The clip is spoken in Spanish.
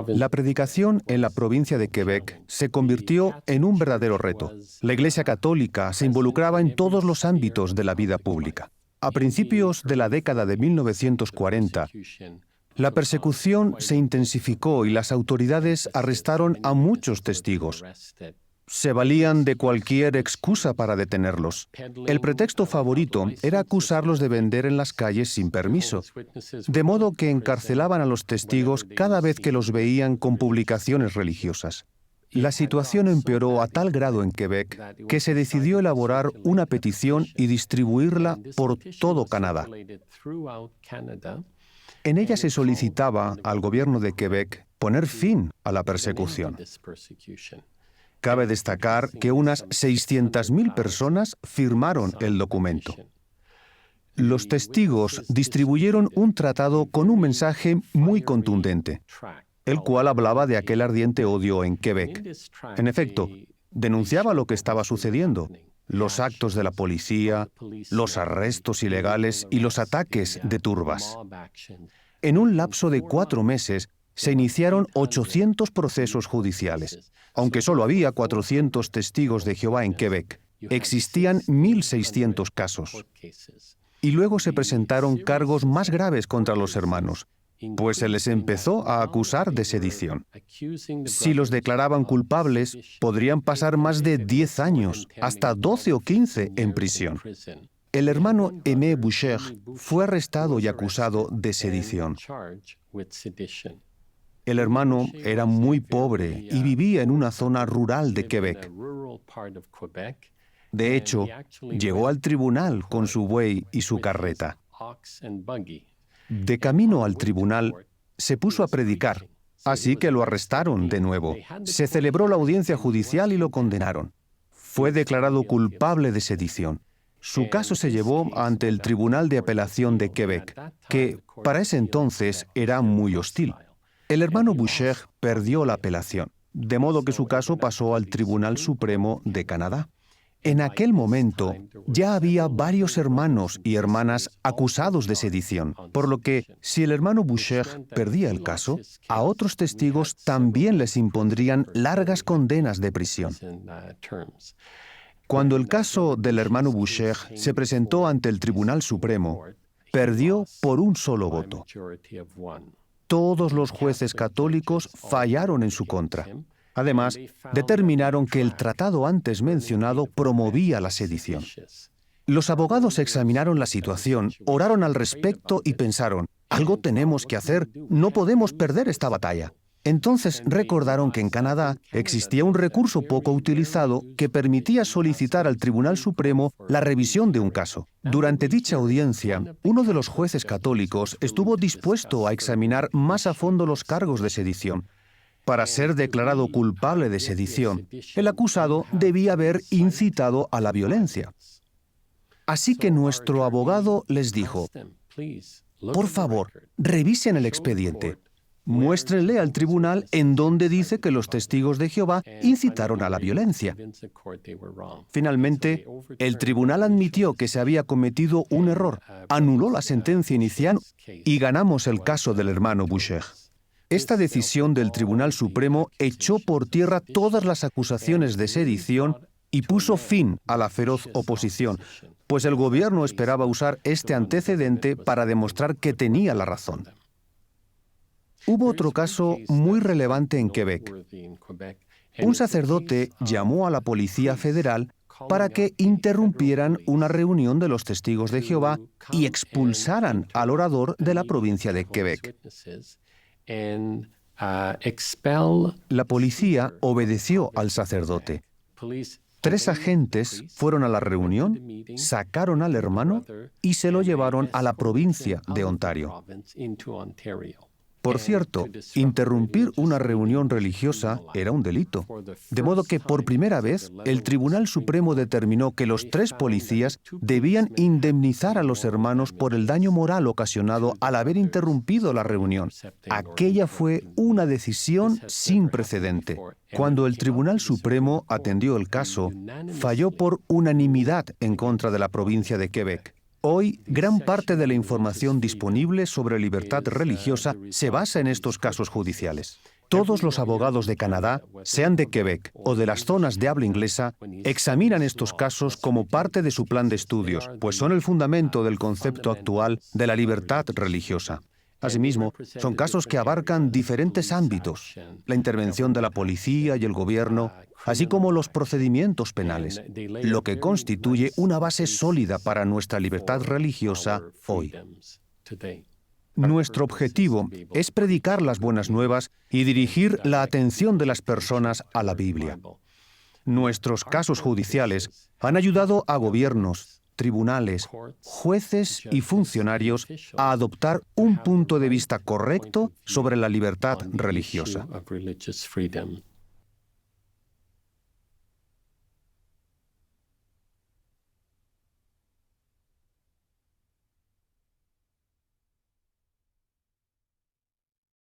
La predicación en la provincia de Quebec se convirtió en un verdadero reto. La Iglesia Católica se involucraba en todos los ámbitos de la vida pública. A principios de la década de 1940, la persecución se intensificó y las autoridades arrestaron a muchos testigos. Se valían de cualquier excusa para detenerlos. El pretexto favorito era acusarlos de vender en las calles sin permiso, de modo que encarcelaban a los testigos cada vez que los veían con publicaciones religiosas. La situación empeoró a tal grado en Quebec que se decidió elaborar una petición y distribuirla por todo Canadá. En ella se solicitaba al gobierno de Quebec poner fin a la persecución. Cabe destacar que unas 600,000 personas firmaron el documento. Los testigos distribuyeron un tratado con un mensaje muy contundente, el cual hablaba de aquel ardiente odio en Quebec. En efecto, denunciaba lo que estaba sucediendo, los actos de la policía, los arrestos ilegales y los ataques de turbas. En un lapso de 4 meses, se iniciaron 800 procesos judiciales. Aunque solo había 400 testigos de Jehová en Quebec, existían 1,600 casos. Y luego se presentaron cargos más graves contra los hermanos, pues se les empezó a acusar de sedición. Si los declaraban culpables, podrían pasar más de 10 años, hasta 12 o 15 en prisión. El hermano Aimé Boucher fue arrestado y acusado de sedición. El hermano era muy pobre y vivía en una zona rural de Quebec. De hecho, llegó al tribunal con su buey y su carreta. De camino al tribunal, se puso a predicar, así que lo arrestaron de nuevo. Se celebró la audiencia judicial y lo condenaron. Fue declarado culpable de sedición. Su caso se llevó ante el Tribunal de Apelación de Quebec, que para ese entonces era muy hostil. El hermano Boucher perdió la apelación, de modo que su caso pasó al Tribunal Supremo de Canadá. En aquel momento ya había varios hermanos y hermanas acusados de sedición, por lo que si el hermano Boucher perdía el caso, a otros testigos también les impondrían largas condenas de prisión. Cuando el caso del hermano Boucher se presentó ante el Tribunal Supremo, perdió por un solo voto. Todos los jueces católicos fallaron en su contra. Además, determinaron que el tratado antes mencionado promovía la sedición. Los abogados examinaron la situación, oraron al respecto y pensaron, algo tenemos que hacer, no podemos perder esta batalla. Entonces recordaron que en Canadá existía un recurso poco utilizado que permitía solicitar al Tribunal Supremo la revisión de un caso. Durante dicha audiencia, uno de los jueces católicos estuvo dispuesto a examinar más a fondo los cargos de sedición. Para ser declarado culpable de sedición, el acusado debía haber incitado a la violencia. Así que nuestro abogado les dijo, por favor, revisen el expediente. Muéstrenle al tribunal en donde dice que los testigos de Jehová incitaron a la violencia. Finalmente, el tribunal admitió que se había cometido un error, anuló la sentencia inicial y ganamos el caso del hermano Boucher. Esta decisión del Tribunal Supremo echó por tierra todas las acusaciones de sedición y puso fin a la feroz oposición, pues el gobierno esperaba usar este antecedente para demostrar que tenía la razón. Hubo otro caso muy relevante en Quebec. Un sacerdote llamó a la Policía Federal para que interrumpieran una reunión de los testigos de Jehová y expulsaran al orador de la provincia de Quebec. La policía obedeció al sacerdote. 3 agentes fueron a la reunión, sacaron al hermano y se lo llevaron a la provincia de Ontario. Por cierto, interrumpir una reunión religiosa era un delito, de modo que por primera vez el Tribunal Supremo determinó que los 3 policías debían indemnizar a los hermanos por el daño moral ocasionado al haber interrumpido la reunión. Aquella fue una decisión sin precedente. Cuando el Tribunal Supremo atendió el caso, falló por unanimidad en contra de la provincia de Quebec. Hoy, gran parte de la información disponible sobre libertad religiosa se basa en estos casos judiciales. Todos los abogados de Canadá, sean de Quebec o de las zonas de habla inglesa, examinan estos casos como parte de su plan de estudios, pues son el fundamento del concepto actual de la libertad religiosa. Asimismo, son casos que abarcan diferentes ámbitos: la intervención de la policía y el gobierno, así como los procedimientos penales, lo que constituye una base sólida para nuestra libertad religiosa hoy. Nuestro objetivo es predicar las buenas nuevas y dirigir la atención de las personas a la Biblia. Nuestros casos judiciales han ayudado a gobiernos, tribunales, jueces y funcionarios a adoptar un punto de vista correcto sobre la libertad religiosa.